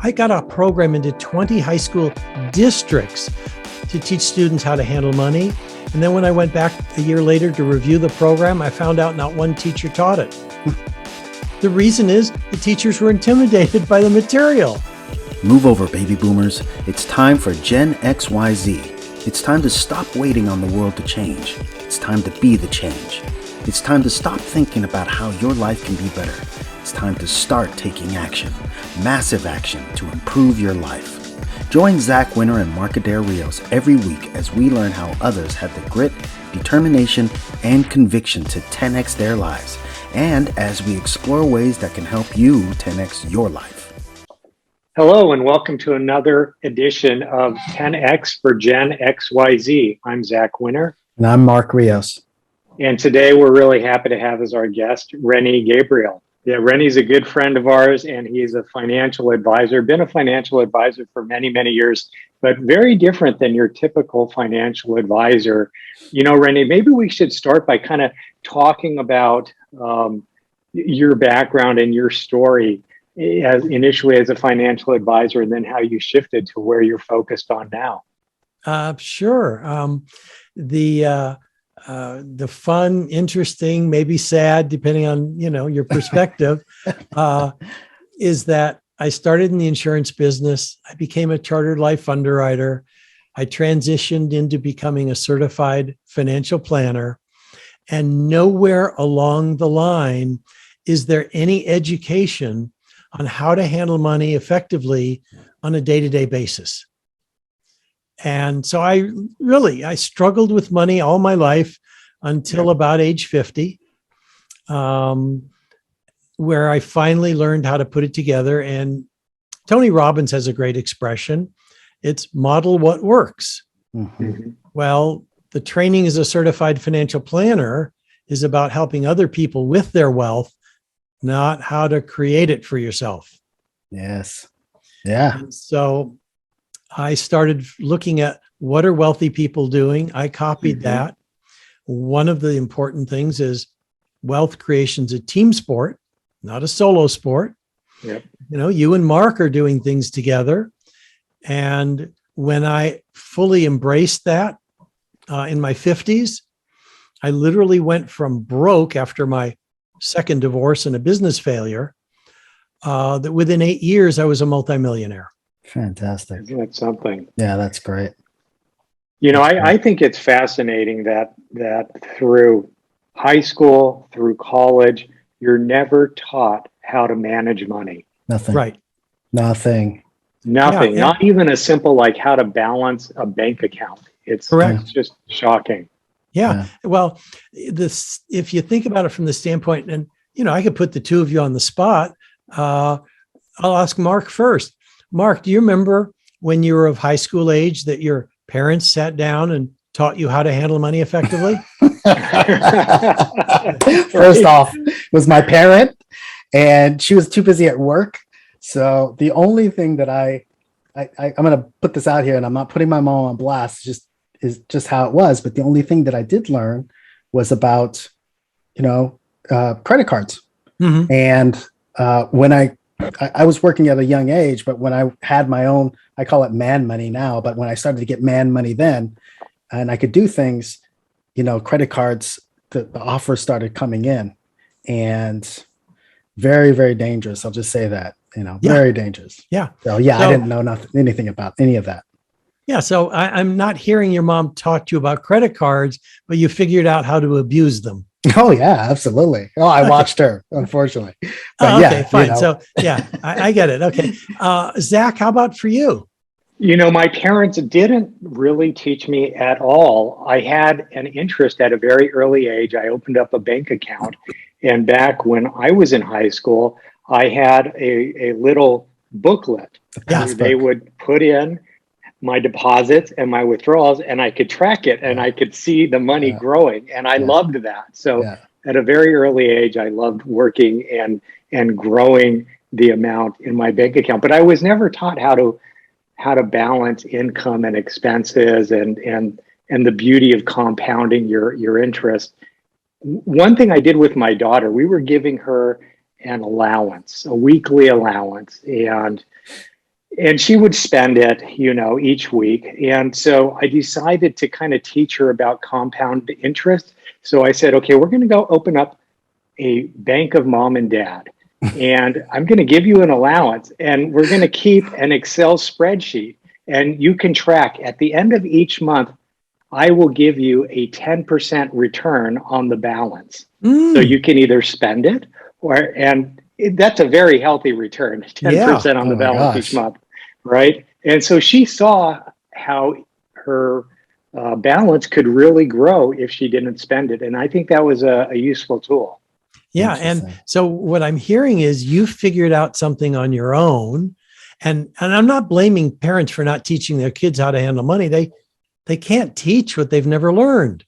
I got a program into 20 high school districts to teach students how to handle money. And then when I went back a year later to review the program, I found out not one teacher taught it. The reason is the teachers were intimidated by the material. Move over, baby boomers. It's time for Gen XYZ. It's time to stop waiting on the world to change. It's time to be the change. It's time to stop thinking about how your life can be better. It's time to start taking action, massive action, to improve your life. Join Zach Winter and Mark Adair Rios every week as we learn how others had the grit, determination, and conviction to 10x their lives, and as we explore ways that can help you 10x your life. Hello, and welcome to another edition of 10X for Gen XYZ. I'm Zach Winter. And I'm Mark Rios. And today we're really happy to have as our guest, Rennie Gabriel. Yeah, Rennie's a good friend of ours, and he's a financial advisor, been a financial advisor for many, many years, but very different than your typical financial advisor. You know, Rennie, maybe we should start by kind of talking about your background and your story as initially as a financial advisor, and then how you shifted to where you're focused on now. Sure. The fun, interesting, maybe sad, depending on, your perspective, is that I started in the insurance business. I became a chartered life underwriter. I transitioned into becoming a certified financial planner. And nowhere along the line is there any education on how to handle money effectively on a day-to-day basis. And so I struggled with money all my life until about age 50, where I finally learned how to put it together. And Tony Robbins has a great expression. It's model what works. Mm-hmm. Well, the training as a certified financial planner is about helping other people with their wealth, not how to create it for yourself. Yes. Yeah. And so I started looking at what are wealthy people doing. I copied that. One of the important things is wealth creation's a team sport, not a solo sport. Yep. You and Mark are doing things together. And when I fully embraced that in my 50s, I literally went from broke after my second divorce and a business failure, that within 8 years, I was a multimillionaire. Fantastic. Isn't that something? Yeah, that's great. I think it's fascinating that through high school, through college, you're never taught how to manage money. Nothing. Right. Nothing. Nothing. Yeah. Not even a simple like how to balance a bank account. It's correct. It's just shocking. Yeah. Well, if you think about it from the standpoint, and I could put the two of you on the spot. I'll ask Mark first. Mark, do you remember when you were of high school age that your parents sat down and taught you how to handle money effectively? First off, it was my parent, and she was too busy at work. So the only thing that I'm going to put this out here, and I'm not putting my mom on blast, is just how it was. But the only thing that I did learn was about, credit cards. Mm-hmm. And when I was working at a young age, but when I had my own, I call it man money now, but when I started to get man money then, and I could do things, credit cards, the offers started coming in, and very, very dangerous. I'll just say that, very dangerous. Yeah. So I didn't know anything about any of that. Yeah. So I'm not hearing your mom taught you about credit cards, but you figured out how to abuse them. Oh yeah, absolutely. Oh, I watched her, unfortunately. But okay, fine. So I get it. Okay. Zach, how about for you? My parents didn't really teach me at all. I had an interest at a very early age. I opened up a bank account, and back when I was in high school, I had a little booklet. They would put in my deposits and my withdrawals, and I could track it, and I could see the money growing, and I loved that. So at a very early age, I loved working and growing the amount in my bank account. But I was never taught how to balance income and expenses and the beauty of compounding your interest. One thing I did with my daughter, we were giving her an allowance, a weekly allowance, and And she would spend it, each week. And so I decided to kind of teach her about compound interest. So I said, okay, we're going to go open up a bank of mom and dad. And I'm going to give you an allowance, and we're going to keep an Excel spreadsheet. And you can track at the end of each month, I will give you a 10% return on the balance. So you can either spend it that's a very healthy return, 10% on the balance each month, right? And so she saw how her balance could really grow if she didn't spend it. And I think that was a useful tool. Yeah. And so what I'm hearing is you figured out something on your own. And I'm not blaming parents for not teaching their kids how to handle money. They can't teach what they've never learned.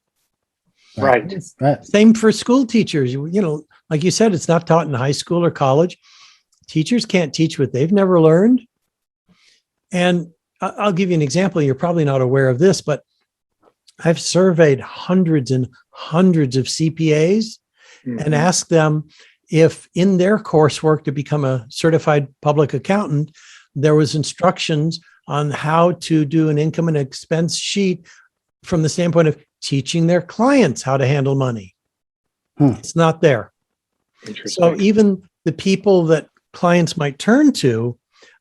Right. Same for school teachers. Like you said, it's not taught in high school or college. Teachers can't teach what they've never learned. And I'll give you an example. You're probably not aware of this, but I've surveyed hundreds and hundreds of CPAs and asked them if in their coursework to become a certified public accountant, there was instructions on how to do an income and expense sheet from the standpoint of teaching their clients how to handle money. It's not there. So even the people that clients might turn to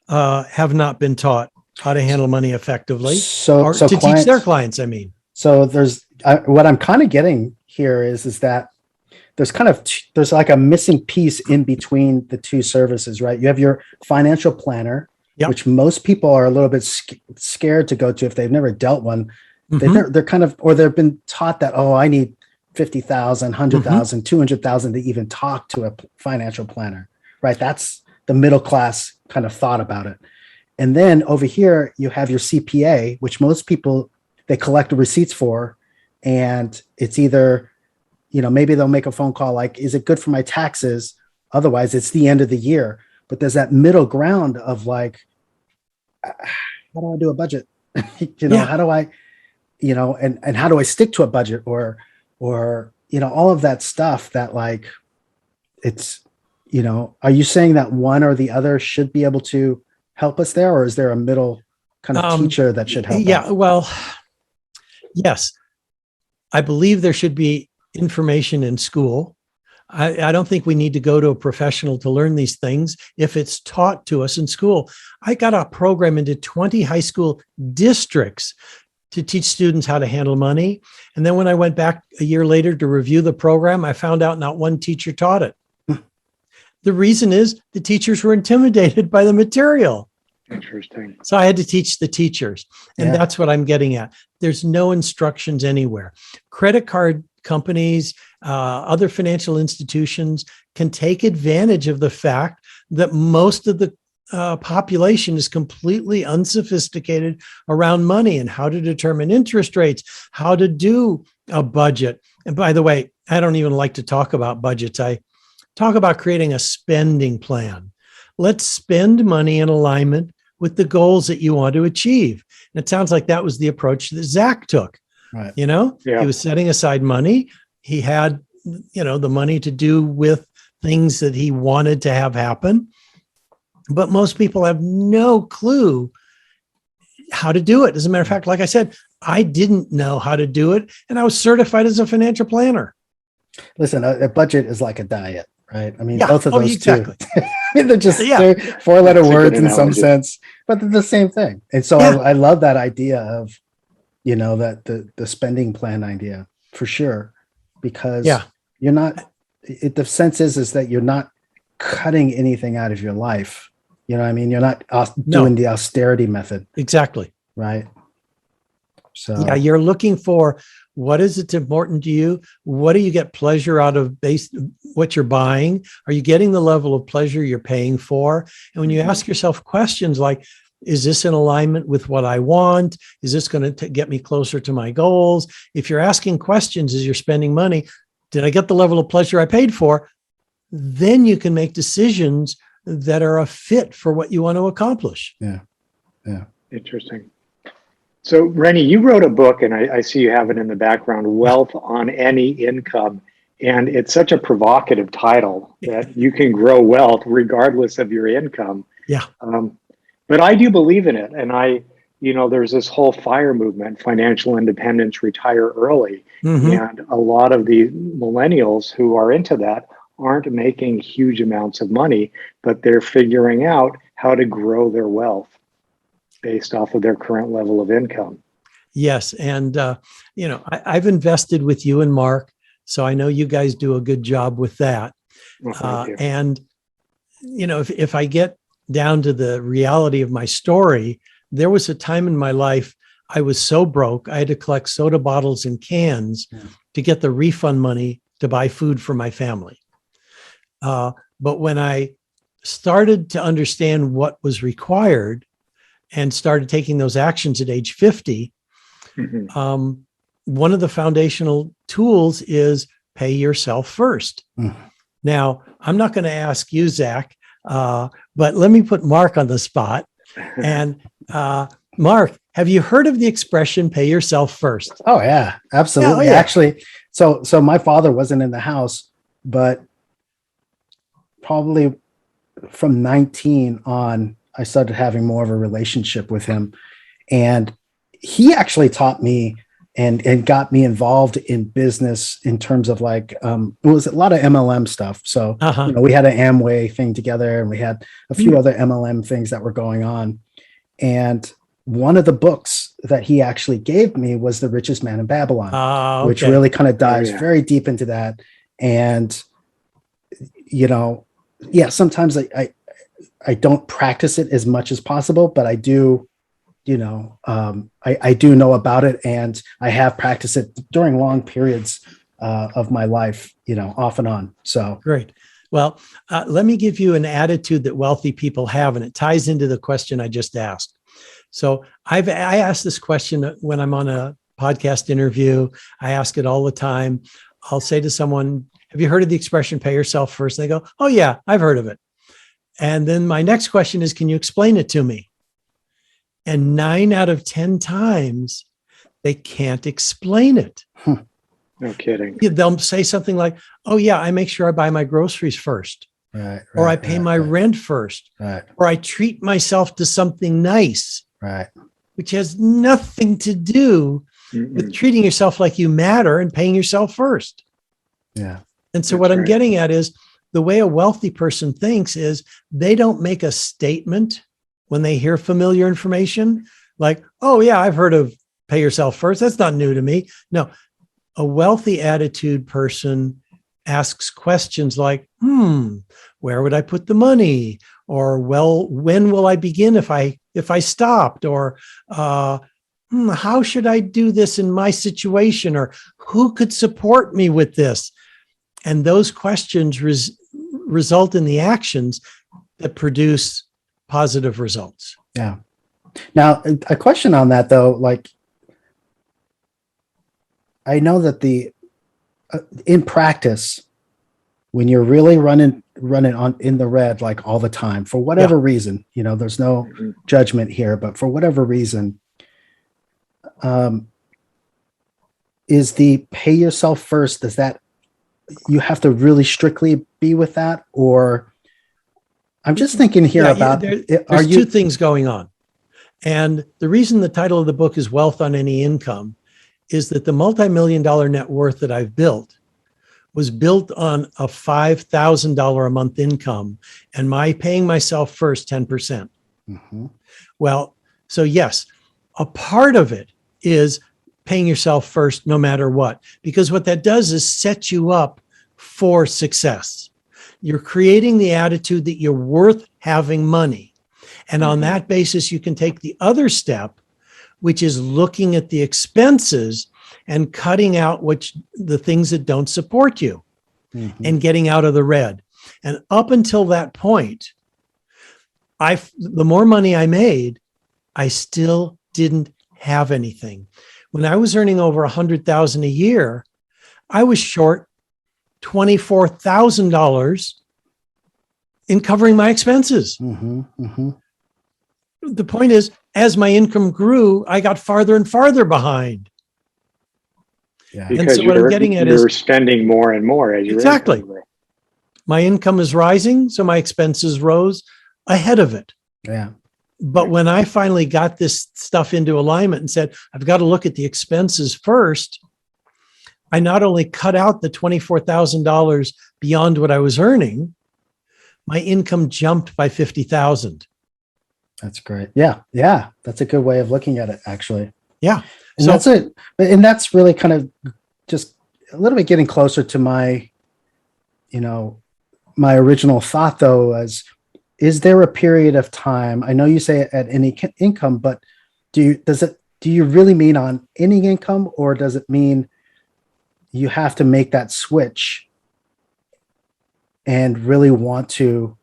have not been taught how to handle money effectively, or to teach their clients, I mean. So there's what I'm kind of getting here is that there's like a missing piece in between the two services, right? You have your financial planner, which most people are a little bit scared to go to if they've never dealt one. They're kind of, or they've been taught that, I need 50,000, 100,000, 200,000 to even talk to a financial planner, right? That's the middle class kind of thought about it. And then over here, you have your CPA, which most people, they collect the receipts for, and it's either, maybe they'll make a phone call like, is it good for my taxes? Otherwise, it's the end of the year. But there's that middle ground of like, how do I do a budget? How do I, and how do I stick to a budget or, all of that stuff that like, it's, are you saying that one or the other should be able to help us there? Or is there a middle kind of teacher that should help? Yeah, well, yes, I believe there should be information in school. I don't think we need to go to a professional to learn these things if it's taught to us in school. I got a program into 20 high school districts to teach students how to handle money. And then when I went back a year later to review the program, I found out not one teacher taught it. The reason is the teachers were intimidated by the material. Interesting. So I had to teach the teachers. And that's what I'm getting at. There's no instructions anywhere. Credit card companies, other financial institutions can take advantage of the fact that most of the population is completely unsophisticated around money and how to determine interest rates, how to do a budget. And by the way, I don't even like to talk about budgets. I talk about creating a spending plan. Let's spend money in alignment with the goals that you want to achieve. And it sounds like that was the approach that Zach took. Right. He was setting aside money. He had, the money to do with things that he wanted to have happen. But most people have no clue how to do it. As a matter of fact, like I said, I didn't know how to do it. And I was certified as a financial planner. Listen, a budget is like a diet, right? I mean, both of those exactly. two. They're just they're four-letter words in some sense, but they're the same thing. And so I love that idea of, that the spending plan idea for sure, because you're not, the sense is that you're not cutting anything out of your life. You know what I mean? You're not doing the austerity method. Exactly. Right. So you're looking for what is it important to you? What do you get pleasure out of what you're buying? Are you getting the level of pleasure you're paying for? And when you ask yourself questions like, is this in alignment with what I want? Is this going to get me closer to my goals? If you're asking questions as you're spending money, did I get the level of pleasure I paid for? Then you can make decisions that are a fit for what you want to accomplish. Yeah. Interesting. So, Rennie, you wrote a book, and I see you have it in the background, Wealth on Any Income. And it's such a provocative title that you can grow wealth regardless of your income. Yeah. But I do believe in it. And there's this whole FIRE movement, financial independence, retire early. And a lot of the millennials who are into that aren't making huge amounts of money, but they're figuring out how to grow their wealth based off of their current level of income. Yes. And, I've invested with you and Mark, so I know you guys do a good job with that. Well, thank you. And, if I get down to the reality of my story, there was a time in my life I was so broke, I had to collect soda bottles and cans to get the refund money to buy food for my family. But when I started to understand what was required and started taking those actions at age 50, one of the foundational tools is pay yourself first. Now, I'm not going to ask you, Zach, but let me put Mark on the spot. And Mark, have you heard of the expression "pay yourself first"? Oh yeah, absolutely. Yeah. Actually, so my father wasn't in the house, but probably from 19 on, I started having more of a relationship with him, and he actually taught me and got me involved in business in terms of like it was a lot of MLM stuff. So we had an Amway thing together, and we had a few other MLM things that were going on. And one of the books that he actually gave me was The Richest Man in Babylon, which really kind of dives very deep into that. And sometimes I don't practice it as much as possible, but I do. I do know about it, and I have practiced it during long periods of my life, off and on. So great. Well, let me give you an attitude that wealthy people have, and it ties into the question I just asked. So I ask this question when I'm on a podcast interview. I ask it all the time. I'll say to someone, have you heard of the expression "pay yourself first"? And they go, oh yeah, I've heard of it. And then my next question is, can you explain it to me? And 9 out of 10 times, they can't explain it. No kidding. They'll say something like, oh yeah, I make sure I buy my groceries first. Right, or I pay my rent first. Right. Or I treat myself to something nice. Right. Which has nothing to do with treating yourself like you matter and paying yourself first. Yeah. And so what I'm getting at is the way a wealthy person thinks is they don't make a statement when they hear familiar information like, oh yeah, I've heard of pay yourself first. That's not new to me. No, a wealthy attitude person asks questions like, where would I put the money? Or, well, when will I begin if I stopped? Or, how should I do this in my situation? Or who could support me with this? And those questions result in the actions that produce positive results. Yeah. Now, a question on that though, like, I know that in practice, when you're really running on in the red, like all the time, for whatever reason, there's no judgment here, but for whatever reason, is the pay yourself first, does that, you have to really strictly be with that? Or I'm just thinking here about, there's two things going on. And the reason the title of the book is Wealth on Any Income is that the multi-million-dollar net worth that I've built was built on a $5,000 a month income and my paying myself first 10%. Well, so yes, a part of it is paying yourself first no matter what, because what that does is set you up for success. You're creating the attitude that you're worth having money. And on that basis, you can take the other step, which is looking at the expenses and cutting out the things that don't support you and getting out of the red. And up until that point, the more money I made, I still didn't have anything. When I was earning over $100,000 a year, I was short $24,000 in covering my expenses. The point is, as my income grew, I got farther and farther behind. Yeah. Because so what I'm getting at is you're spending more and more as you exactly. My income is rising, so my expenses rose ahead of it. Yeah. But when I finally got this stuff into alignment and said, I've got to look at the expenses first, I not only cut out the $24,000 beyond what I was earning, my income jumped by 50,000. That's great. Yeah. Yeah. That's a good way of looking at it, actually. Yeah. And that's it. And that's really kind of just a little bit getting closer to my, my original thought, though, is there a period of time? I know you say at any income, but do you really mean on any income, or does it mean you have to make that switch and really want to,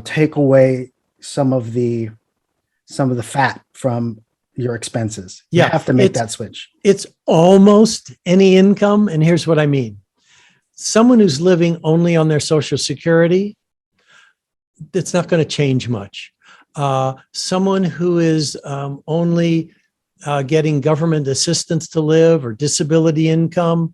take away some of the fat from your expenses? You have to make that switch. It's almost any income. And here's what I mean. Someone who's living only on their Social Security, it's not going to change much. Someone who is only getting government assistance to live or disability income,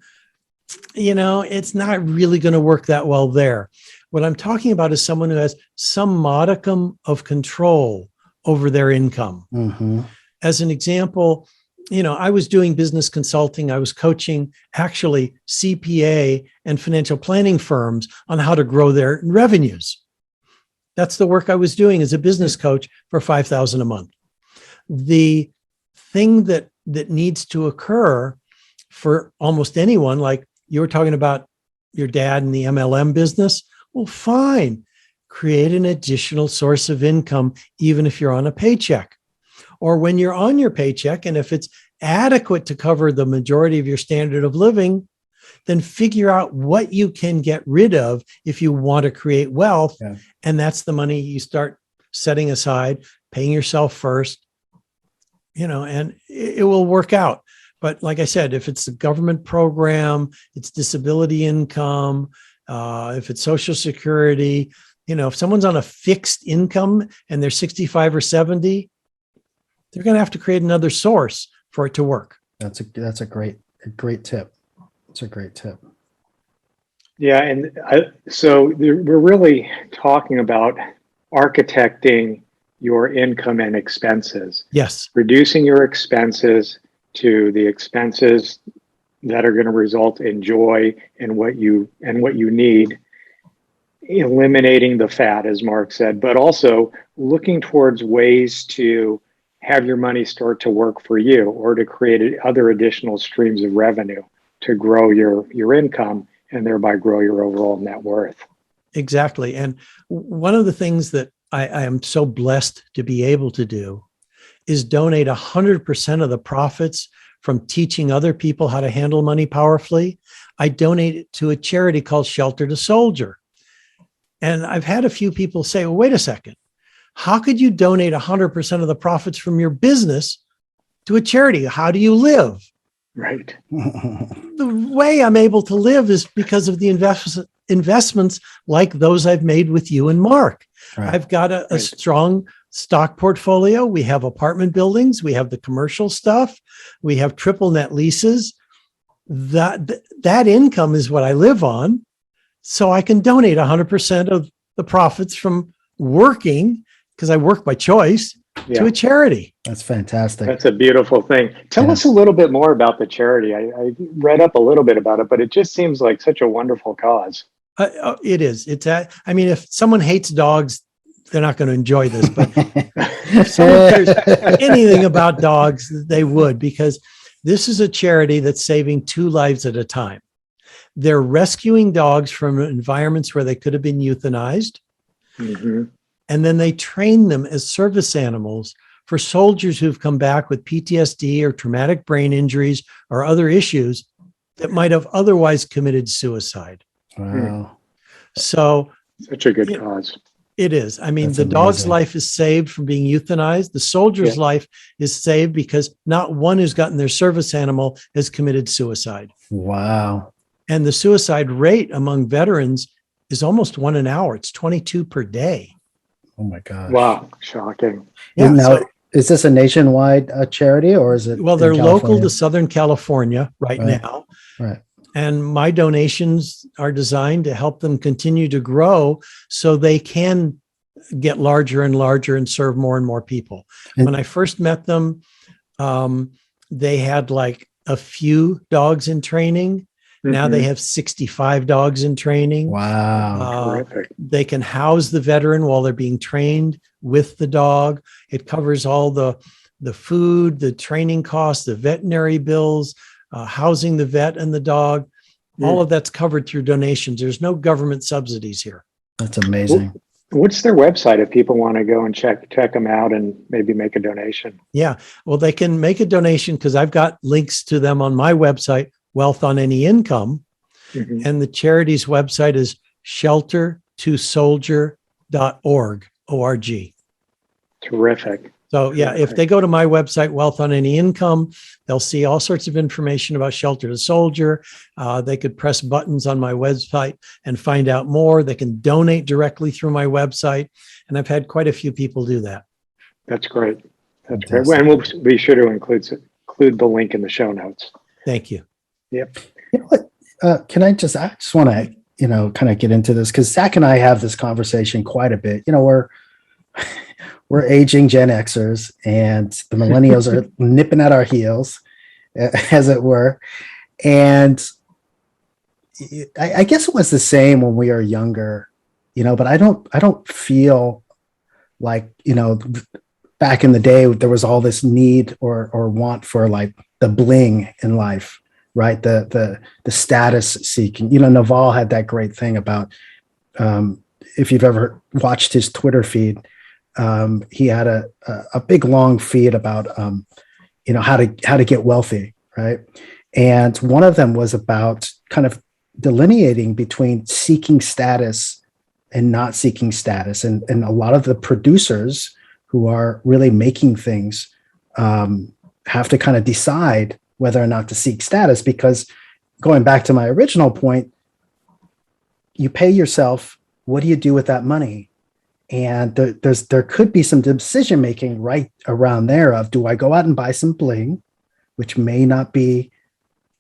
it's not really going to work that well there. What I'm talking about is someone who has some modicum of control over their income. Mm-hmm. As an example, I was doing business consulting. I was coaching actually CPA and financial planning firms on how to grow their revenues. That's the work I was doing as a business coach for $5,000 a month. The thing that needs to occur for almost anyone, like you were talking about your dad in the MLM business, well, fine. Create an additional source of income, even if you're on a paycheck. Or when you're on your paycheck, and if it's adequate to cover the majority of your standard of living, then figure out what you can get rid of if you want to create wealth. Yeah. And that's the money you start setting aside, paying yourself first, and it will work out. But like I said, if it's a government program, it's disability income, if it's Social Security, if someone's on a fixed income and they're 65 or 70, they're going to have to create another source for it to work. That's a great tip. It's a great tip. Yeah. And we're really talking about architecting your income and expenses. Yes. Reducing your expenses to the expenses that are going to result in joy and what you need, eliminating the fat, as Mark said, but also looking towards ways to have your money start to work for you, or to create other additional streams of revenue to grow your income and thereby grow your overall net worth. Exactly. And one of the things that I am so blessed to be able to do is donate 100% of the profits from teaching other people how to handle money powerfully. I donate it to a charity called Shelter to Soldier. And I've had a few people say, well, wait a second. How could you donate 100% of the profits from your business to a charity? How do you live? Right. The way I'm able to live is because of the investments like those I've made with you and Mark. Right. I've got a strong stock portfolio. We have apartment buildings. We have the commercial stuff. We have triple net leases. That income is what I live on. So I can donate 100% of the profits from working, because I work by choice, to a charity. That's fantastic. That's a beautiful thing. Tell us a little bit more about the charity. I read up a little bit about it, but it just seems like such a wonderful cause. It is. If someone hates dogs, they're not going to enjoy this, but if someone cares anything about dogs, they would, because this is a charity that's saving 2 lives at a time. They're rescuing dogs from environments where they could have been euthanized. Mm-hmm. And then they train them as service animals for soldiers who've come back with PTSD or traumatic brain injuries or other issues that might have otherwise committed suicide. Wow. So such a good cause. It is. I mean, That's the dog's amazing. life is saved from being euthanized. The soldier's life is saved because not one who's gotten their service animal has committed suicide. Wow. And the suicide rate among veterans is almost 1 an hour. It's 22 per day. Oh my gosh. Wow. Shocking. Yeah. Now, is this a nationwide charity, or is it? Well, they're in local California? to Southern California right now. Right. And my donations are designed to help them continue to grow so they can get larger and larger and serve more and more people. And- When I first met them, they had like a few dogs in training. Now they have 65 dogs in training. Wow. Terrific. They can house the veteran while they're being trained with the dog. It covers all the food, the training costs, the veterinary bills, housing the vet and the dog. All of that's covered through donations. There's no government subsidies here. That's amazing. What's their website if people want to go and check them out and maybe make a donation? Yeah, well, they can make a donation because I've got links to them on my website, Wealth on Any Income. And the charity's website is sheltertosoldier.org, O-R-G. Terrific. So yeah, if they go to my website, Wealth on Any Income, they'll see all sorts of information about Shelter to Soldier. They could press buttons on my website and find out more. They can donate directly through my website. And I've had quite a few people do that. That's great. That's great. And we'll be sure to include the link in the show notes. Thank you. Yep. You know what? I just want to, kind of get into this because Zach and I have this conversation quite a bit. We're aging Gen Xers and the millennials are nipping at our heels, as it were. And I guess it was the same when we were younger, but I don't feel like, back in the day, there was all this need or want for like the bling in life, right? The status seeking. Naval had that great thing about, if you've ever watched his Twitter feed, he had a big long feed about how to get wealthy, right? And one of them was about kind of delineating between seeking status and not seeking status, and a lot of the producers who are really making things have to kind of decide whether or not to seek status, because going back to my original point, you pay yourself. What do you do with that money? And there could be some decision making right around there of, do I go out and buy some bling, which may not be,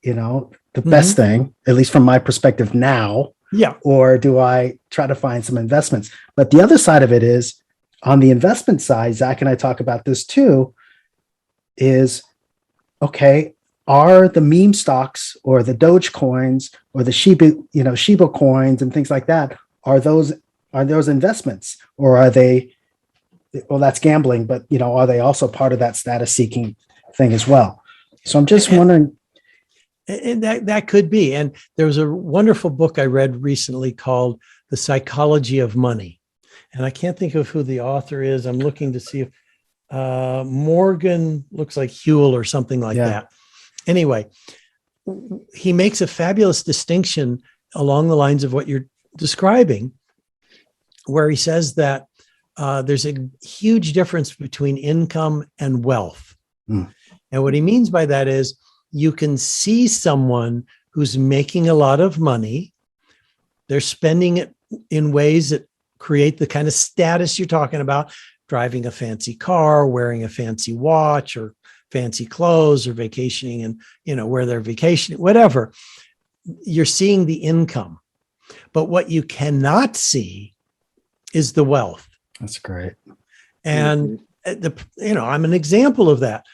the best thing, at least from my perspective now. Yeah. Or do I try to find some investments? But the other side of it is, on the investment side, Zach and I talk about this too, is, okay, are the meme stocks or the Doge coins or the Shiba coins and things like that, are those investments, or are they, well, that's gambling, but are they also part of that status seeking thing as well? So I'm just wondering. And that could be. And there was a wonderful book I read recently called The Psychology of Money. And I can't think of who the author is. I'm looking to see if Morgan, looks like Huel or something like that. Anyway, he makes a fabulous distinction along the lines of what you're describing, where he says that there's a huge difference between income and wealth. And what he means by that is, you can see someone who's making a lot of money. They're spending it in ways that create the kind of status you're talking about, driving a fancy car, wearing a fancy watch or fancy clothes, or vacationing and, where they're vacationing, whatever. You're seeing the income. But what you cannot see is the wealth. That's great. And I'm an example of that.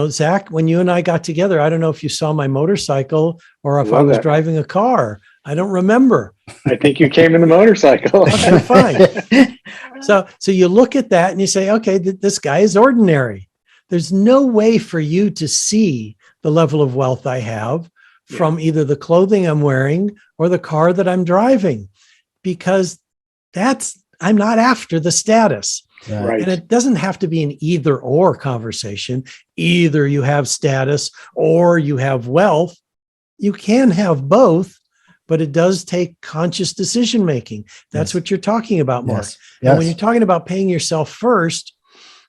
Zach, when you and I got together, I don't know if you saw my motorcycle or if I was driving a car. I don't remember. I think you came in the motorcycle. Okay, fine. So you look at that and you say, okay, this guy is ordinary. There's no way for you to see the level of wealth I have from either the clothing I'm wearing or the car that I'm driving, because I'm not after the status. Right. And it doesn't have to be an either or conversation. Either you have status or you have wealth. You can have both, but it does take conscious decision making. That's what you're talking about, Mark. Yes. And when you're talking about paying yourself first,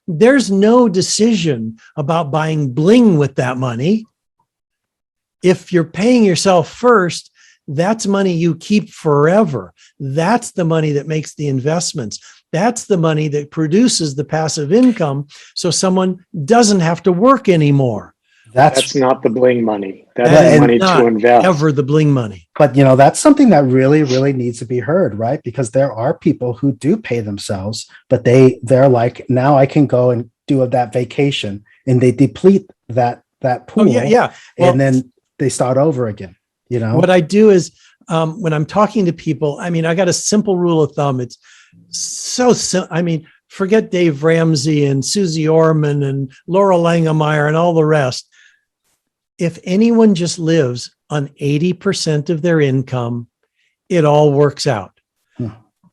there's no decision about buying bling with that money. If you're paying yourself first, that's money you keep forever. That's the money that makes the investments. That's the money that produces the passive income, so someone doesn't have to work anymore. That's not the bling money. That's That the is money not to invest. ever the bling money. but that's something that really, really needs to be heard, right? Because there are people who do pay themselves, but they're like, now I can go and do that vacation, and they deplete that pool. Oh, yeah. Well, and then they start over again. what I do is when I'm talking to people, I got a simple rule of thumb. It's so simple. Forget Dave Ramsey and Susie Orman and Laura Langemeyer and all the rest. If anyone just lives on 80% of their income, it all works out.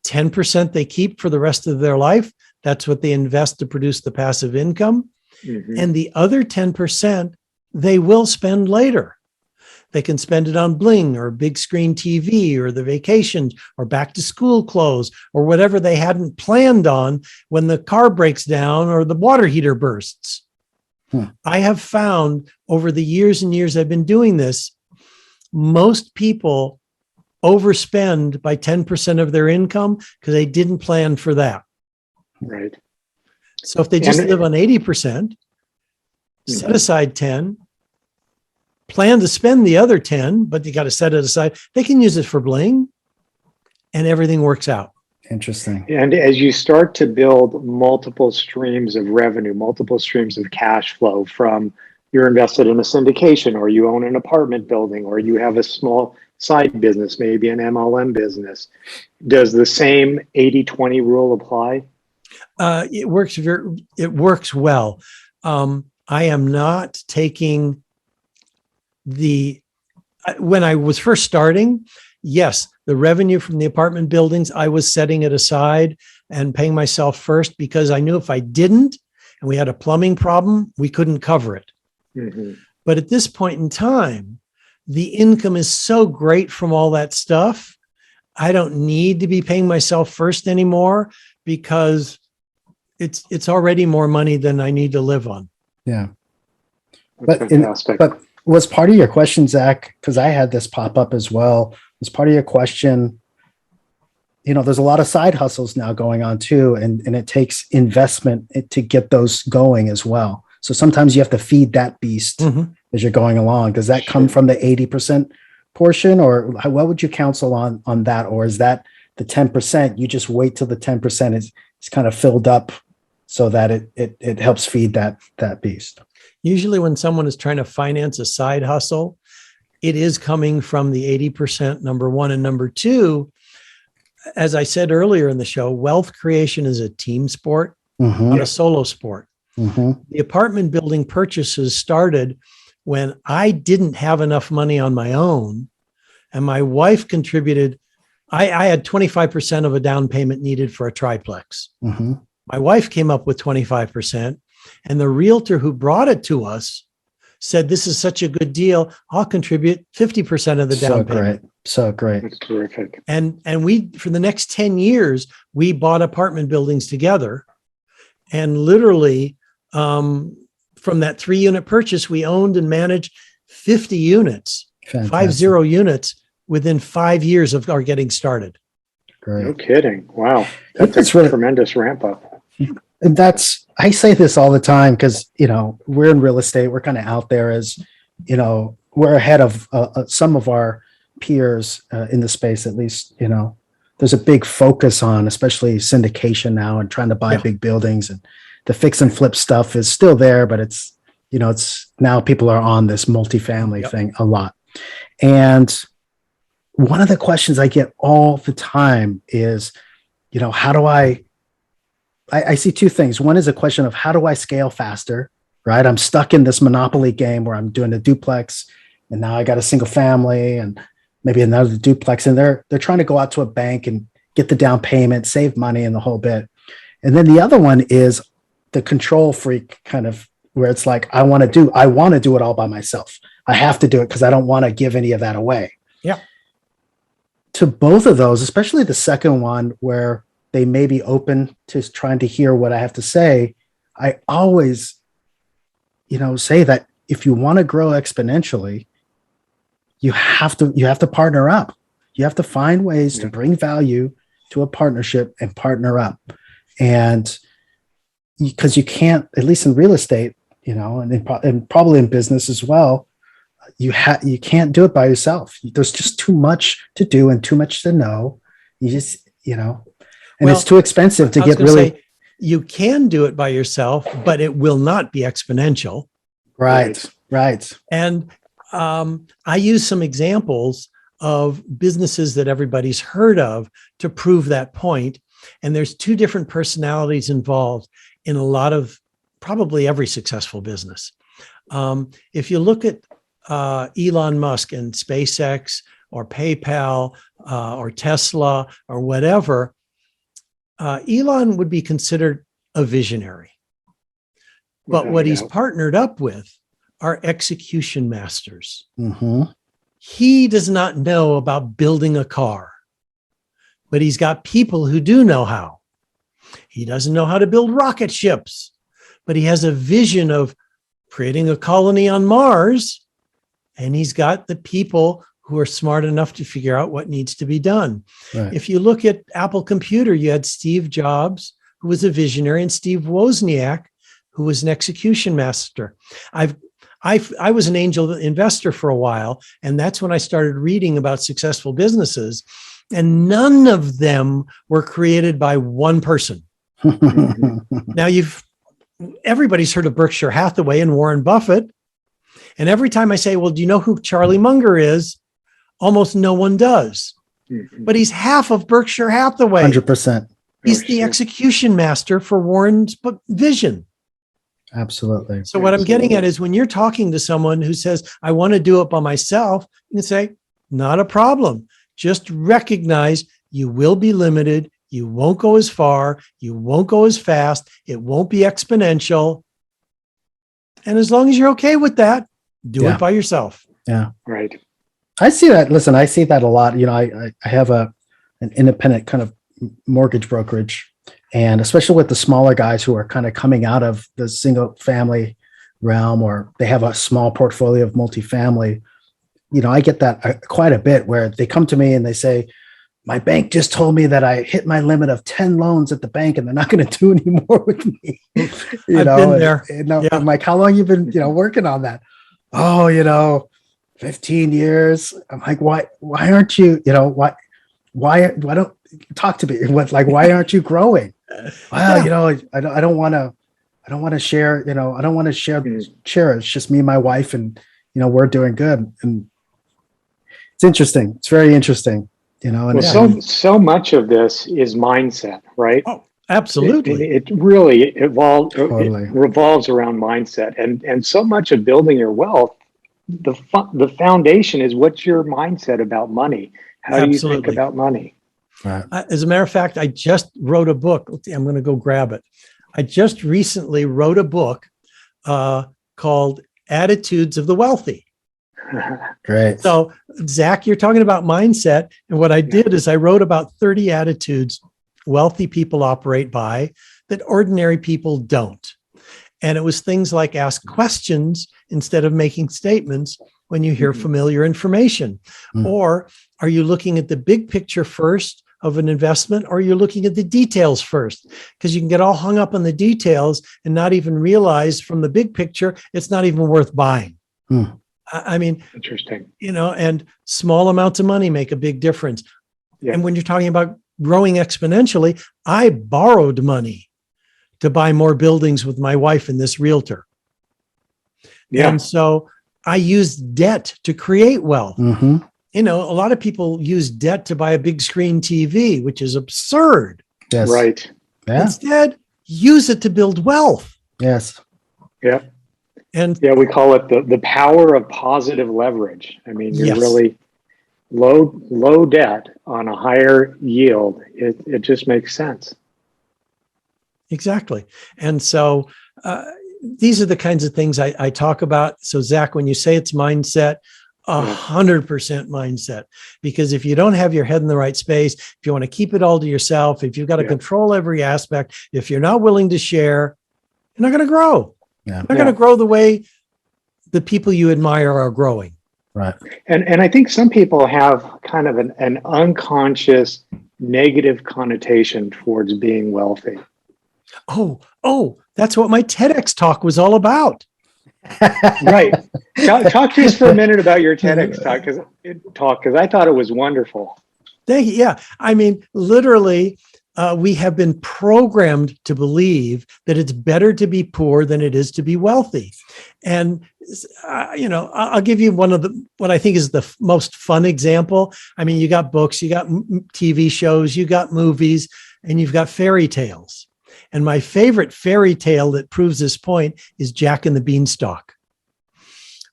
10% they keep for the rest of their life. That's what they invest to produce the passive income. Mhm. And the other 10% they will spend later. They can spend it on bling or big screen TV or the vacations or back to school clothes or whatever they hadn't planned on when the car breaks down or the water heater bursts. I have found over the years and years I've been doing this, most people overspend by 10% of their income because they didn't plan for that. Right. So if they just live on 80%, set aside 10, plan to spend the other 10, but you got to set it aside. They can use it for bling and everything works out. Interesting. And as you start to build multiple streams of revenue, multiple streams of cash flow from you're invested in a syndication, or you own an apartment building, or you have a small side business, maybe an MLM business, does the same 80-20 rule apply? It works well. I am not taking when I was first starting, yes, the revenue from the apartment buildings, I was setting it aside and paying myself first because I knew if I didn't and we had a plumbing problem, we couldn't cover it. Mm-hmm. But at this point in time, the income is so great from all that stuff. I don't need to be paying myself first anymore because it's already more money than I need to live on. Yeah. That's fantastic. But was part of your question, Zach, because I had this pop up as well, was part of your question, there's a lot of side hustles now going on too, and it takes investment to get those going as well. So sometimes you have to feed that beast as you're going along. Does that come from the 80% portion, or what would you counsel on that? Or is that the 10%, you just wait till the 10% is kind of filled up so that it helps feed that beast? Usually when someone is trying to finance a side hustle, it is coming from the 80%, number one. And number two, as I said earlier in the show, wealth creation is a team sport, not a solo sport. The apartment building purchases started when I didn't have enough money on my own, and my wife contributed. I had 25% of a down payment needed for a triplex. My wife came up with 25%, and the realtor who brought it to us said, "This is such a good deal. I'll contribute 50% of the down payment." So great. That's terrific. And we, for the next 10 years, we bought apartment buildings together, and literally from that 3-unit purchase, we owned and managed 50 units, Fantastic. 50 units within 5 years of our getting started. Great. No kidding. Wow. That's It's a really tremendous ramp up. And I say this all the time because, we're in real estate. We're kind of out there as, we're ahead of some of our peers in the space, at least, there's a big focus on, especially syndication now and trying to buy big buildings, and the fix and flip stuff is still there, but it's now people are on this multifamily thing a lot. And one of the questions I get all the time is, how do I see two things. One is a question of how do I scale faster, right? I'm stuck in this monopoly game where I'm doing a duplex and now I got a single family and maybe another duplex, and they're trying to go out to a bank and get the down payment, save money and the whole bit. And then the other one is the control freak kind of, where it's like, I want to do it all by myself. I have to do it because I don't want to give any of that away. Yeah. To both of those, especially the second one where they may be open to trying to hear what I have to say, I always, say that if you want to grow exponentially, you have to partner up. You have to find ways to bring value to a partnership and partner up. And because you can't, at least in real estate, and probably in business as well. You can't do it by yourself. There's just too much to do and too much to know. You just, and it's too expensive to get really. Say, you can do it by yourself, but it will not be exponential. Right. And I use some examples of businesses that everybody's heard of to prove that point. And there's two different personalities involved in a lot of probably every successful business. If you look at Elon Musk and SpaceX or PayPal or Tesla or whatever, Elon would be considered a visionary. But what he's partnered up with are execution masters. Mm-hmm. He does not know about building a car, but he's got people who do know how. He doesn't know how to build rocket ships, but he has a vision of creating a colony on Mars. And he's got the people who are smart enough to figure out what needs to be done. Right. If you look at Apple Computer, you had Steve Jobs, who was a visionary, and Steve Wozniak, who was an execution master. I was an angel investor for a while, and that's when I started reading about successful businesses, and none of them were created by one person. Now everybody's heard of Berkshire Hathaway and Warren Buffett. And every time I say, well, do you know who Charlie Munger is? Almost no one does. But he's half of Berkshire Hathaway. 100%. He's the execution master for Warren's vision. Absolutely. So what I'm getting at is when you're talking to someone who says, I want to do it by myself, you can say, not a problem. Just recognize you will be limited. You won't go as far. You won't go as fast. It won't be exponential. And as long as you're okay with that, do it by yourself. Yeah. Right. I see that. Listen, I see that a lot. I have an independent kind of mortgage brokerage, and especially with the smaller guys who are kind of coming out of the single family realm, or they have a small portfolio of multifamily. I get that quite a bit where they come to me and they say, my bank just told me that I hit my limit of 10 loans at the bank and they're not going to do any more with me. I've been there. I'm like, how long you been, working on that? Oh, 15 years. I'm like, why aren't you, why don't talk to me? Why aren't you growing? Well, I don't want to share, I don't want to share. It's just me and my wife, and, we're doing good. And it's interesting. It's very interesting, so much of this is mindset, right? Oh, absolutely. It really Totally. it revolves around mindset, and so much of building your wealth, the foundation is what's your mindset about money? How do you think about money? Right. As a matter of fact, I just wrote a book. I'm going to go grab it. I just recently wrote a book called Attitudes of the Wealthy. Great. So, Zach, you're talking about mindset. And what I did is I wrote about 30 attitudes wealthy people operate by that ordinary people don't. And it was things like ask questions instead of making statements when you hear familiar information. Or are you looking at the big picture first of an investment, or you're looking at the details first? Because you can get all hung up on the details and not even realize from the big picture, it's not even worth buying. I mean, interesting. And small amounts of money make a big difference. Yeah. And when you're talking about growing exponentially, I borrowed money to buy more buildings with my wife and this realtor. Yeah. And so I used debt to create wealth. Mm-hmm. A lot of people use debt to buy a big screen TV, which is absurd. Yes. Right. Yeah. Instead, use it to build wealth. Yes. Yeah. And we call it the power of positive leverage. I mean, you're really low debt on a higher yield. It just makes sense. Exactly. And so these are the kinds of things I talk about. So Zach, when you say it's mindset, 100% mindset, because if you don't have your head in the right space, if you want to keep it all to yourself, if you've got to control every aspect, if you're not willing to share, you're not going to grow. Yeah. You're not going to grow the way the people you admire are growing. Right. And I think some people have kind of an unconscious negative connotation towards being wealthy. Oh, that's what my TEDx talk was all about. Right. Talk to us for a minute about your TEDx talk, because I thought it was wonderful. Thank you. Yeah. I mean, literally, we have been programmed to believe that it's better to be poor than it is to be wealthy. And, I'll give you what I think is the most fun example. I mean, you got books, you got TV shows, you got movies, and you've got fairy tales. And my favorite fairy tale that proves this point is Jack and the Beanstalk,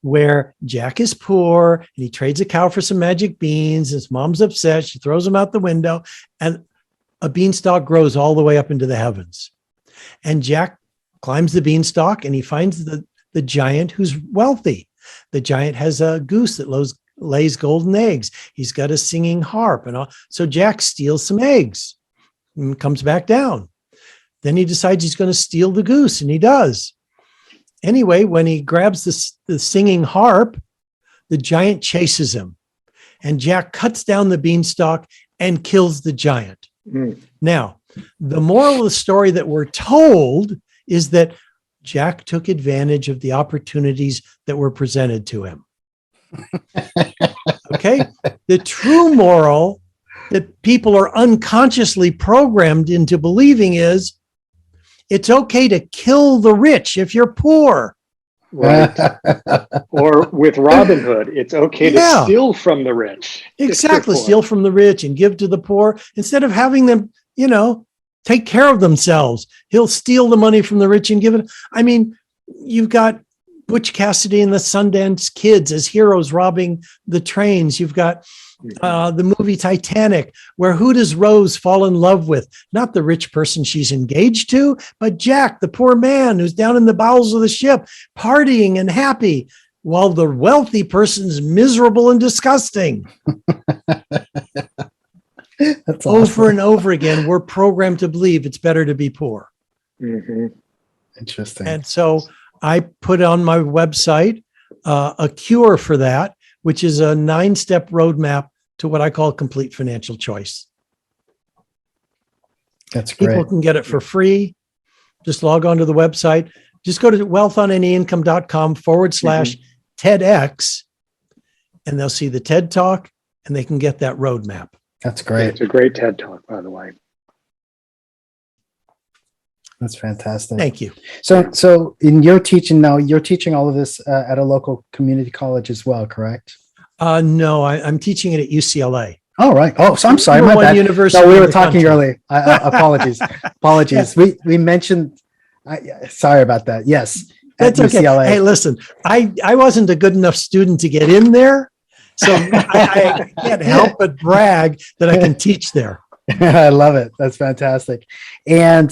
where Jack is poor and he trades a cow for some magic beans. His mom's upset. She throws him out the window, and a beanstalk grows all the way up into the heavens. And Jack climbs the beanstalk and he finds the giant who's wealthy. The giant has a goose that lays golden eggs. He's got a singing harp and all. So Jack steals some eggs and comes back down. Then he decides he's going to steal the goose, and he does. Anyway, when he grabs the singing harp, the giant chases him, and Jack cuts down the beanstalk and kills the giant. Now, the moral of the story that we're told is that Jack took advantage of the opportunities that were presented to him. Okay? The true moral that people are unconsciously programmed into believing is it's okay to kill the rich if you're poor. Right. Or with Robin Hood, it's okay to steal from the rich. Exactly. Steal from the rich and give to the poor instead of having them, take care of themselves. He'll steal the money from the rich and give it. I mean, you've got Butch Cassidy and the Sundance Kids as heroes robbing the trains. You've got the movie Titanic, where who does Rose fall in love with? Not the rich person she's engaged to, but Jack, the poor man who's down in the bowels of the ship, partying and happy, while the wealthy person's miserable and disgusting. That's Over awesome. and over again, we're programmed to believe it's better to be poor. Mm-hmm. Interesting. And so I put on my website a cure for that, which is a 9-step roadmap to what I call complete financial choice. That's great. People can get it for free. Just log on to the website. Just go to wealthonanyincome.com/TEDx, and they'll see the TED Talk, and they can get that roadmap. That's great. It's a great TED Talk, by the way. That's fantastic. Thank you. So in your teaching now, you're teaching all of this at a local community college as well, correct? No, I'm teaching it at UCLA. Oh, right. Oh, so I'm sorry. Number My one bad. university No, we in were the talking country. earlier. Apologies. Apologies. We mentioned, sorry about that. Yes. At That's okay. UCLA. Hey, listen, I wasn't a good enough student to get in there, so I can't help but brag that I can teach there. I love it. That's fantastic. And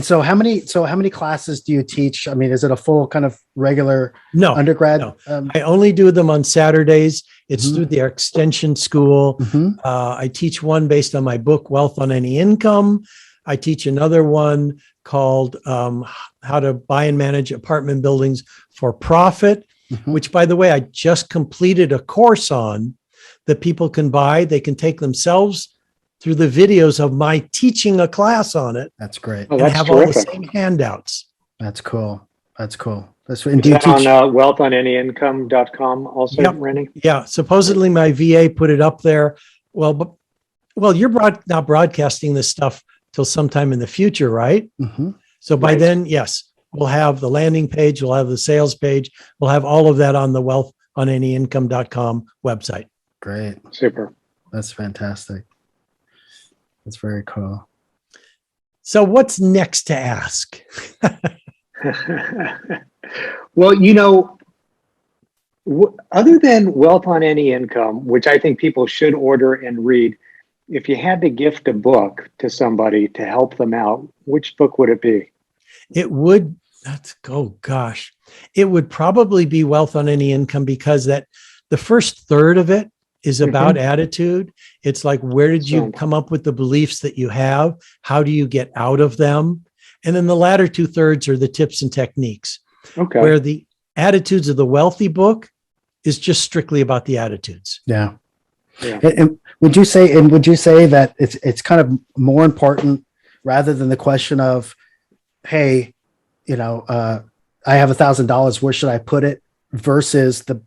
so how many classes do you teach? I mean, is it a full kind of regular No, undergrad? no. I only do them on Saturdays. It's Mhm. through their extension school. Mhm. I teach one based on my book, Wealth on Any Income. I teach another one called How to Buy and Manage Apartment Buildings for Profit, Mhm. which, by the way, I just completed a course on that people can buy. They can take themselves through the videos of my teaching a class on it That's great. Oh, and that's have terrific. all the same handouts. That's cool. That's cool. Is Do you that teach? on wealthonanyincome.com also, Yep. Rennie? Yeah, supposedly my VA put it up there. Well, you're not broadcasting this stuff till sometime in the future, right? Mhm. So by Right. then, yes, we'll have the landing page, we'll have the sales page, we'll have all of that on the wealthonanyincome.com website. Great. Super. That's fantastic. That's very cool. So what's next to ask? Well, other than Wealth on Any Income, which I think people should order and read, if you had to gift a book to somebody to help them out, which book would it be? It would, it would probably be Wealth on Any Income, because the first third of it is about attitude. It's like, where did you come up with the beliefs that you have? How do you get out of them? And then the latter 2/3 are the tips and techniques, Okay. where the attitudes of the wealthy book is just strictly about the attitudes. Yeah. Yeah. And would you say that it's kind of more important rather than the question of, hey, I have $1,000. Where should I put it? Versus the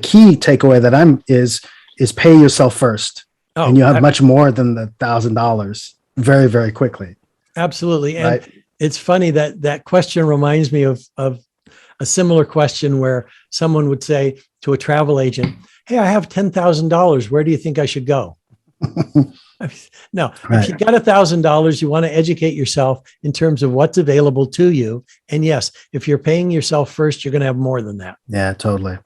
key takeaway that is pay yourself first, and you have much more than the $1,000 very, very quickly. Absolutely. And Right? it's funny that question reminds me of a similar question where someone would say to a travel agent, "Hey, I have $10,000. Where do you think I should go?" No, Right. if you got $1,000, you want to educate yourself in terms of what's available to you. And yes, if you're paying yourself first, you're going to have more than that. Yeah, totally.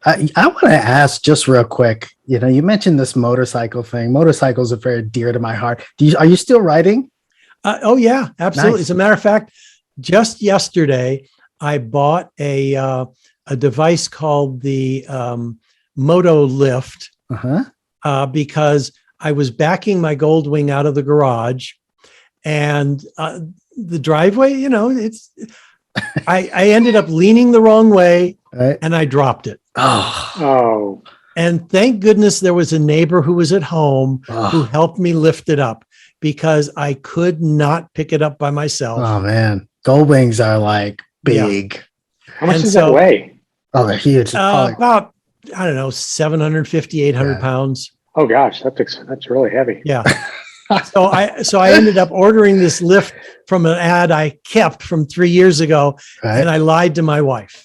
I want to ask just real quick. You mentioned this motorcycle thing. Motorcycles are very dear to my heart. Are you still riding? Oh yeah, absolutely. Nice. As a matter of fact, just yesterday, I bought a device called the Moto Lift because I was backing my Goldwing out of the garage, and the driveway, I ended up leaning the wrong way, Right. and I dropped it. Oh, And thank goodness there was a neighbor who was at home who helped me lift it up, because I could not pick it up by myself. Oh man, Goldwings are like big. how much And does so- that weigh? Oh, they're huge. About, I don't know, 750, 800 Yeah. pounds. Oh gosh, that's really heavy. Yeah. So I ended up ordering this lift from an ad I kept from 3 years ago, and I lied to my wife.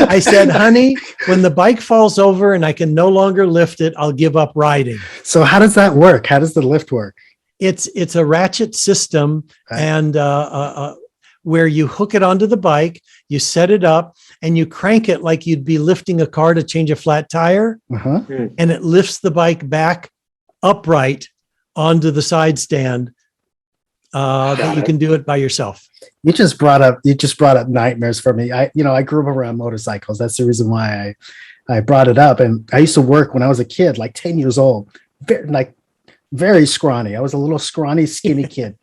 I said, "Honey, when the bike falls over and I can no longer lift it, I'll give up riding." So how does that work? How does the lift work? It's a ratchet system, Right. and where you hook it onto the bike, you set it up, and you crank it like you'd be lifting a car to change a flat tire, Uh-huh. and it lifts the bike back upright onto the side stand. That you can do it by yourself. You just brought up nightmares for me. I grew up around motorcycles. That's the reason why I brought it up. And I used to work when I was a kid, like 10 years old, very scrawny. I was a little scrawny, skinny kid.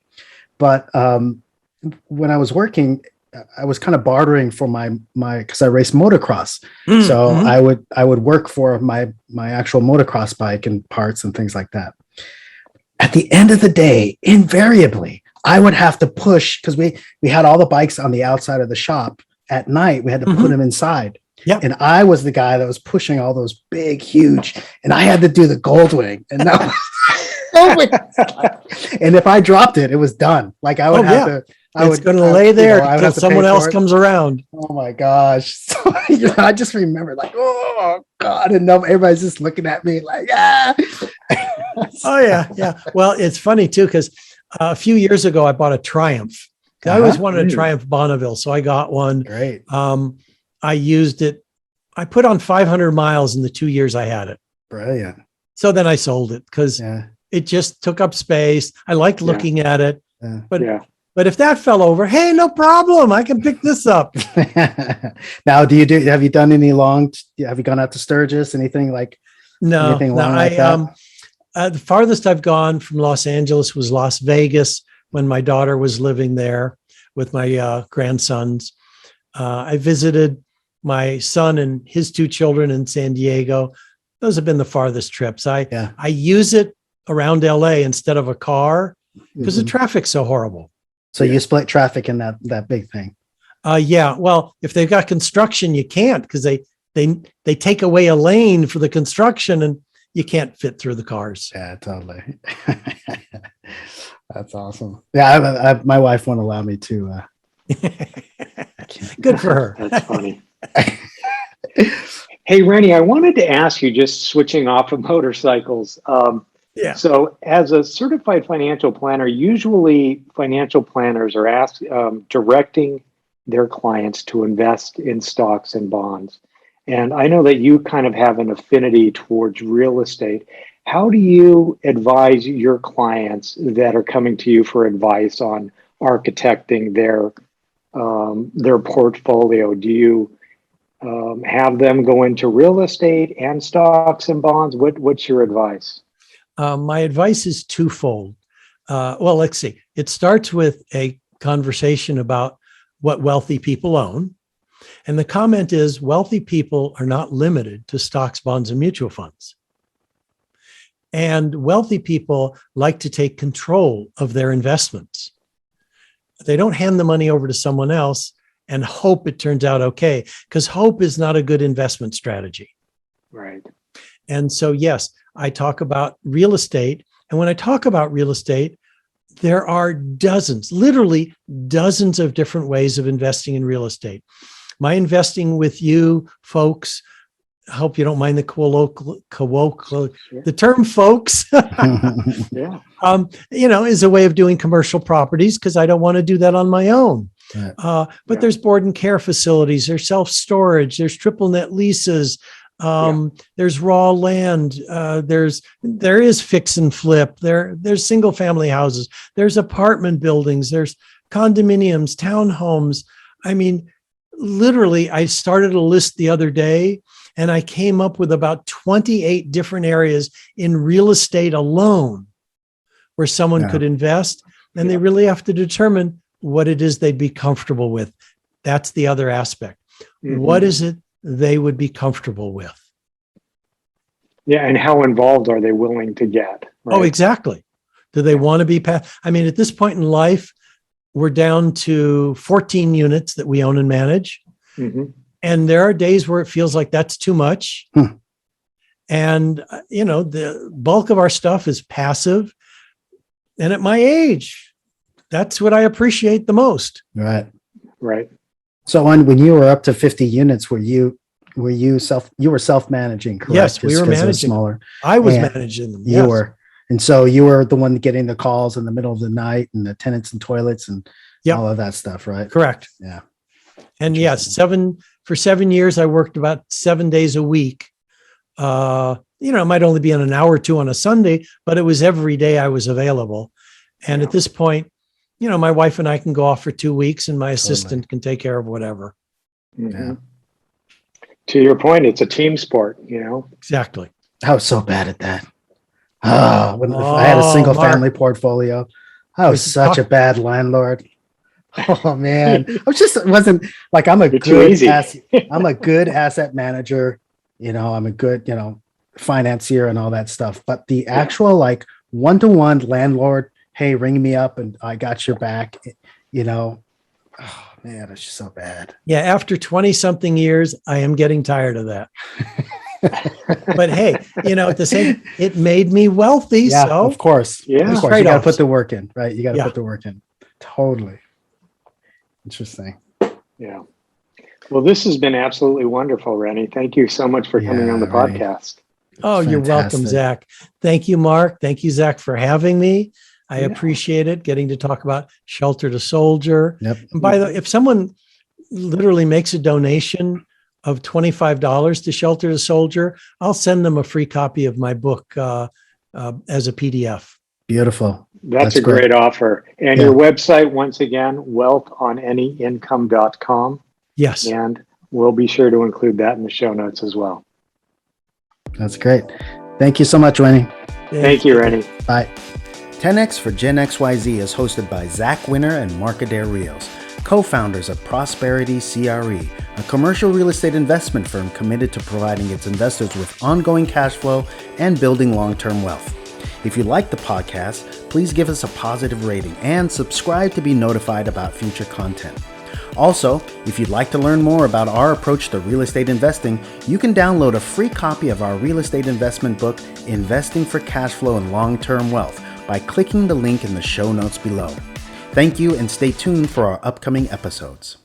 But when I was working, I was kind of bartering for my because I raced motocross. So I would work for my actual motocross bike and parts and things like that. At the end of the day, invariably, I would have to push, because we had all the bikes on the outside of the shop. At night, we had to put them inside. Yeah. And I was the guy that was pushing all those big, huge, and I had to do the Goldwing. And that oh my God. And if I dropped it, it was done. Like I would have to. It's going to lay there I would until have to pay someone for else it. comes around. Oh my gosh. So I just remember like, oh God. And everybody's just looking at me like, ah. Oh yeah. Yeah. Well, it's funny too, because a few years ago, I bought a Triumph. I always wanted a Triumph Bonneville, so I got one. Great. I used it. I put on 500 miles in the 2 years I had it. Brilliant. So then I sold it because it just took up space. I liked looking at it, but if that fell over, hey, no problem. I can pick this up. Now, have you done any have you gone out to Sturgis? Anything like anything long like that? The farthest I've gone from Los Angeles was Las Vegas when my daughter was living there with my grandsons. I visited my son and his two children in San Diego. Those have been the farthest trips. I use it around LA instead of a car because the traffic's so horrible. So you split traffic in that big thing. Yeah. Well, if they've got construction, you can't, because they take away a lane for the construction and you can't fit through the cars. Yeah, totally. That's awesome. Yeah, my wife won't allow me to. Good for her. That's funny. Hey, Rennie, I wanted to ask you, just switching off of motorcycles. So as a certified financial planner, usually financial planners are asked, directing their clients to invest in stocks and bonds. And I know that you kind of have an affinity towards real estate. How do you advise your clients that are coming to you for advice on architecting their portfolio? Do you have them go into real estate and stocks and bonds? What's your advice? My advice is twofold. Well, let's see. It starts with a conversation about what wealthy people own. And the comment is wealthy people are not limited to stocks, bonds, and mutual funds. And wealthy people like to take control of their investments. They don't hand the money over to someone else and hope it turns out okay, because hope is not a good investment strategy. Right. And so, yes, I talk about real estate. And when I talk about real estate, there are dozens, literally dozens of different ways of investing in real estate. My investing with you folks, I hope you don't mind the the term folks, Yeah. Is a way of doing commercial properties because I don't want to do that on my own. Right. But there's board and care facilities, there's self-storage, there's triple net leases, there's raw land, there is fix and flip, there's single family houses, there's apartment buildings, there's condominiums, townhomes. I mean, literally, I started a list the other day and I came up with about 28 different areas in real estate alone where someone could invest. And they really have to determine what it is they'd be comfortable with. That's the other aspect. Mm-hmm. What is it they would be comfortable with? Yeah. And how involved are they willing to get? Right? Oh, exactly. Do they want to be I mean, at this point in life, we're down to 14 units that we own and manage. Mm-hmm. And there are days where it feels like that's too much. And, the bulk of our stuff is passive. And at my age, that's what I appreciate the most. Right. Right. So when you were up to 50 units, you were self-managing, correct? Yes, we were managing. Smaller. I was managing them. You were. And so you were the one getting the calls in the middle of the night and the tenants and toilets and all of that stuff, right? Correct. Yeah. And yes, for 7 years, I worked about 7 days a week. It might only be on an hour or two on a Sunday, but it was every day I was available. And at this point, my wife and I can go off for 2 weeks and my assistant can take care of whatever. Mm-hmm. Yeah. To your point, it's a team sport, Exactly. I was so bad at that. I had a single family portfolio. I was such a bad landlord. Oh man. It wasn't like I'm a good asset manager, I'm a good, financier and all that stuff. But the actual like one-to-one landlord, hey, ring me up and I got your back, oh man, it's just so bad. Yeah, after 20 something years, I am getting tired of that. But hey, at the same, it made me wealthy. Yeah, so of course. Yeah. Of course. You got to put the work in, right? You got to put the work in. Totally. Interesting. Yeah. Well, this has been absolutely wonderful, Rennie. Thank you so much for coming on the podcast. Oh, you're welcome, Zach. Thank you, Mark. Thank you, Zach, for having me. I appreciate it, getting to talk about Shelter to Soldier. Yep. And by the way, if someone literally makes a donation of $25 to Shelter to Soldier, I'll send them a free copy of my book as a PDF. Beautiful. That's a great offer. And your website, once again, wealthonanyincome.com. Yes. And we'll be sure to include that in the show notes as well. That's great. Thank you so much, Rennie. Thank you, Rennie. Bye. 10X for Gen XYZ is hosted by Zach Winter and Mark Adair Rios, co-founders of Prosperity CRE, a commercial real estate investment firm committed to providing its investors with ongoing cash flow and building long-term wealth. If you like the podcast, please give us a positive rating and subscribe to be notified about future content. Also, if you'd like to learn more about our approach to real estate investing, you can download a free copy of our real estate investment book, Investing for Cash Flow and Long-Term Wealth, by clicking the link in the show notes below. Thank you and stay tuned for our upcoming episodes.